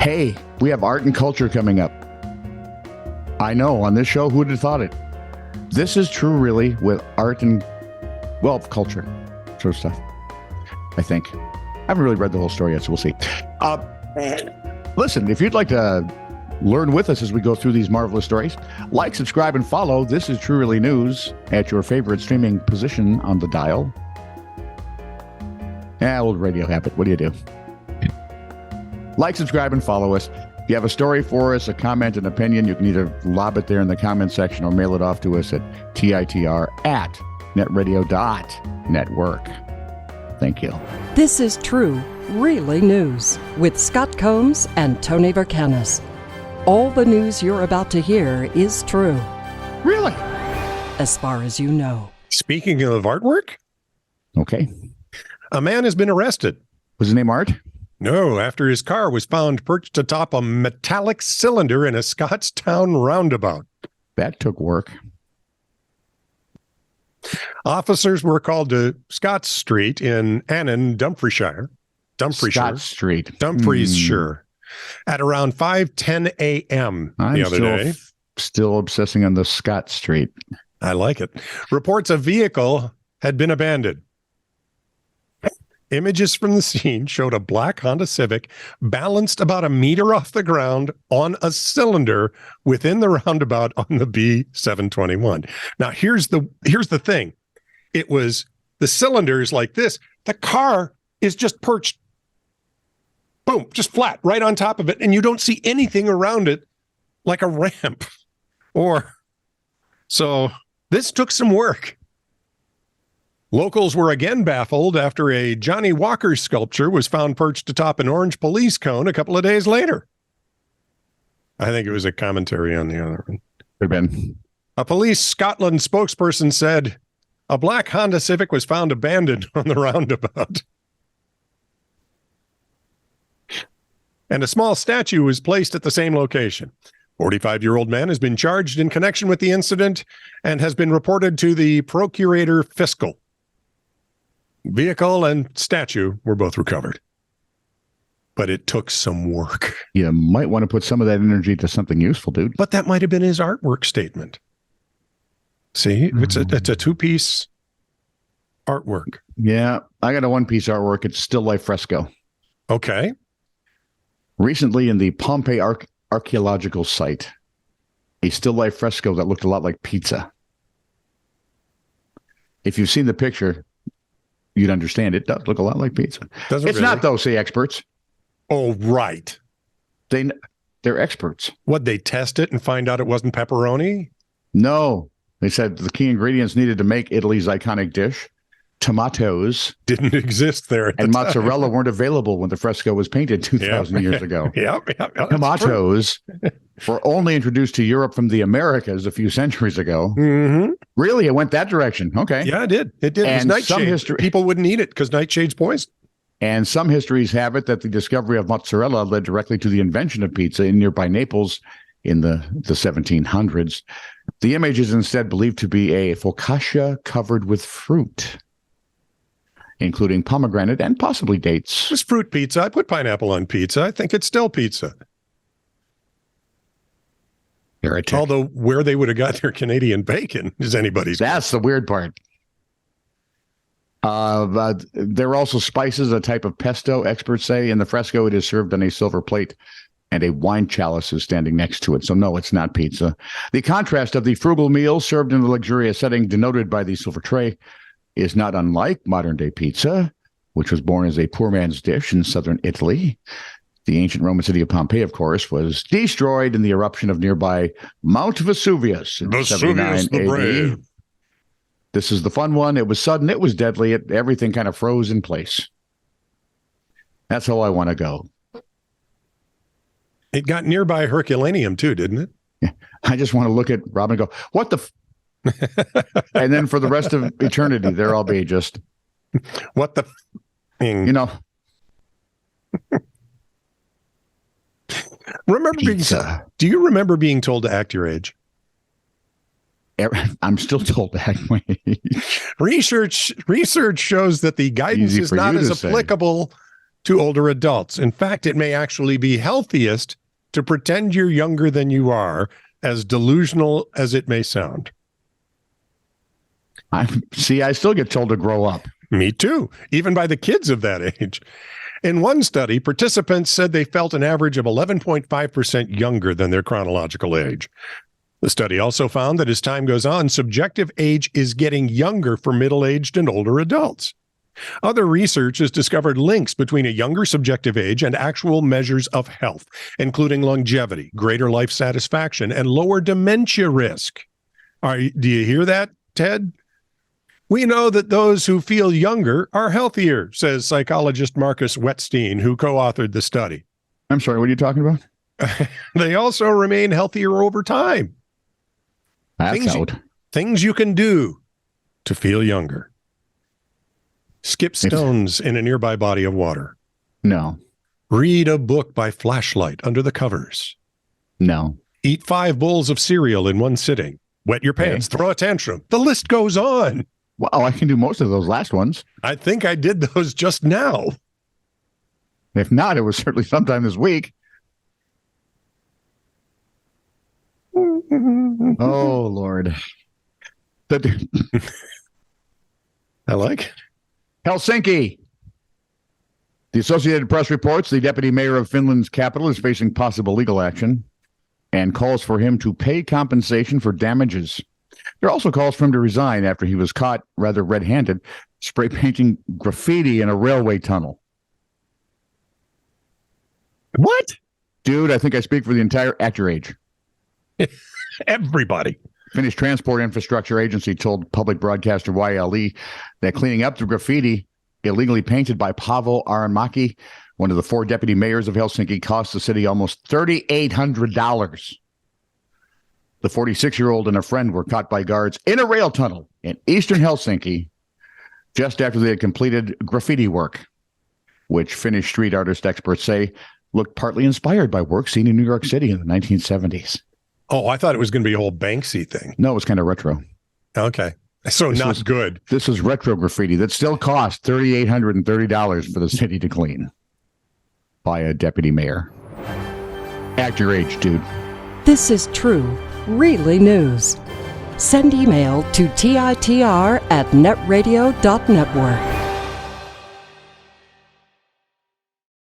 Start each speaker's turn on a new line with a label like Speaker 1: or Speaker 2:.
Speaker 1: Hey, we have art and culture coming up. I know, on this show, who would have thought it? This is true, really, with art and, well, culture sort of stuff, I think. I haven't really read the whole story yet, so we'll see. Listen, if you'd like to learn with us as we go through these marvelous stories, like, subscribe, and follow This Is True Really News at your favorite streaming position on the dial. Old radio habit. What do you do? Like, subscribe, and follow us. If you have a story for us, a comment, an opinion, you can either lob it there in the comment section or mail it off to us at TITR@netradio.network. Thank you.
Speaker 2: This is True, Really News with Scott Combs and Tony Vercanis. All the news you're about to hear is true.
Speaker 1: Really?
Speaker 2: As far as you know.
Speaker 3: Speaking of artwork,
Speaker 1: Okay.
Speaker 3: a man has been arrested.
Speaker 1: Was his name Art?
Speaker 3: No, after his car was found perched atop a metallic cylinder in a Scottstown roundabout.
Speaker 1: That took work.
Speaker 3: Officers were called to Scott Street in Annan, Dumfriesshire.
Speaker 1: Scott Street.
Speaker 3: Dumfriesshire. At around 5:10 a.m. the other day.
Speaker 1: Still obsessing on the Scott Street.
Speaker 3: I like it. Reports a vehicle had been abandoned. Images from the scene showed a black Honda Civic balanced about a meter off the ground on a cylinder within the roundabout on the B721. Now, here's the thing. It was the cylinder is like this. The car is just perched, boom, just flat right on top of it, and you don't see anything around it like a ramp. So this took some work. Locals were again baffled after a Johnny Walker sculpture was found perched atop an orange police cone a couple of days later. I think it was a commentary on the other one.
Speaker 1: Could have been.
Speaker 3: A Police Scotland spokesperson said a black Honda Civic was found abandoned on the roundabout. And a small statue was placed at the same location. 45-year-old man has been charged in connection with the incident and has been reported to the Procurator Fiscal. Vehicle and statue were both recovered. But it took some work.
Speaker 1: You might want to put some of that energy to something useful, dude.
Speaker 3: But that might have been his artwork statement. See, it's a two-piece artwork.
Speaker 1: Yeah, I got a one-piece artwork. It's still life fresco.
Speaker 3: Okay.
Speaker 1: Recently in the Pompeii archaeological site, a still life fresco that looked a lot like pizza. If you've seen the picture, you'd understand it does look a lot like pizza. It's really not, though, say experts.
Speaker 3: Oh, right.
Speaker 1: They're experts.
Speaker 3: What, they test it and find out it wasn't pepperoni?
Speaker 1: No. They said the key ingredients needed to make Italy's iconic dish, tomatoes,
Speaker 3: didn't exist there at the
Speaker 1: and
Speaker 3: time.
Speaker 1: Mozzarella weren't available when the fresco was painted 2,000 years ago.
Speaker 3: Yep,
Speaker 1: Tomatoes were only introduced to Europe from the Americas a few centuries ago.
Speaker 3: Mm-hmm.
Speaker 1: Really? It went that direction. Okay.
Speaker 3: Yeah, it did. It did.
Speaker 1: And
Speaker 3: it was nightshade. People wouldn't eat it because nightshade's poison.
Speaker 1: And some histories have it that the discovery of mozzarella led directly to the invention of pizza in nearby Naples in the 1700s. The image is instead believed to be a focaccia covered with fruit, including pomegranate and possibly dates.
Speaker 3: It's fruit pizza. I put pineapple on pizza. I think it's still pizza.
Speaker 1: Heretic.
Speaker 3: Although where they would have got their Canadian bacon is anybody's.
Speaker 1: That's the weird part. There are also spices, a type of pesto, experts say. In the fresco, it is served on a silver plate, and a wine chalice is standing next to it. So no, it's not pizza. The contrast of the frugal meal served in the luxurious setting denoted by the silver tray is not unlike modern-day pizza, which was born as a poor man's dish in southern Italy. The ancient Roman city of Pompeii, of course, was destroyed in the eruption of nearby Mount Vesuvius in 79 AD. This is the fun one. It was sudden. It was deadly. Everything kind of froze in place. That's how I want to go.
Speaker 3: It got nearby Herculaneum, too, didn't it?
Speaker 1: Yeah. I just want to look at Rob and go, what the and then for the rest of eternity, there I'll be just,
Speaker 3: what the
Speaker 1: you know.
Speaker 3: Do you remember being told to act your age?
Speaker 1: I'm still told to act my age.
Speaker 3: Research shows that the guidance is not as applicable to older adults. In fact, it may actually be healthiest to pretend you're younger than you are, as delusional as it may sound.
Speaker 1: I still get told to grow up.
Speaker 3: Me too, even by the kids of that age. In one study, participants said they felt an average of 11.5% younger than their chronological age. The study also found that as time goes on, subjective age is getting younger for middle-aged and older adults. Other research has discovered links between a younger subjective age and actual measures of health, including longevity, greater life satisfaction, and lower dementia risk. Do you hear that, Ted? We know that those who feel younger are healthier, says psychologist Marcus Wetstein, who co-authored the study.
Speaker 1: I'm sorry, what are you talking about?
Speaker 3: They also remain healthier over time.
Speaker 1: That's out.
Speaker 3: Things you can do to feel younger. Skip stones in a nearby body of water.
Speaker 1: No.
Speaker 3: Read a book by flashlight under the covers.
Speaker 1: No.
Speaker 3: Eat 5 bowls of cereal in one sitting. Wet your pants. Throw a tantrum. The list goes on.
Speaker 1: Well, I can do most of those last ones.
Speaker 3: I think I did those just now.
Speaker 1: If not, it was certainly sometime this week. Oh, Lord.
Speaker 3: I like it.
Speaker 1: Helsinki. The Associated Press reports the deputy mayor of Finland's capital is facing possible legal action and calls for him to pay compensation for damages. There are also calls for him to resign after he was caught rather red-handed spray painting graffiti in a railway tunnel.
Speaker 3: What?
Speaker 1: Dude, I think I speak for the entire at your age.
Speaker 3: Everybody.
Speaker 1: Finnish Transport Infrastructure Agency told public broadcaster YLE that cleaning up the graffiti illegally painted by Paavo Arhimäki, one of the 4 deputy mayors of Helsinki, cost the city almost $3,800. The 46-year-old and a friend were caught by guards in a rail tunnel in eastern Helsinki just after they had completed graffiti work, which Finnish street artist experts say looked partly inspired by work seen in New York City in the 1970s.
Speaker 3: Oh, I thought it was going to be a whole Banksy thing.
Speaker 1: No, it was kind of retro.
Speaker 3: Okay. So good.
Speaker 1: This was retro graffiti that still cost $3,830 for the city to clean by a deputy mayor. Act your age, dude.
Speaker 2: This is true, really news. Send email to TITR@netradio.network.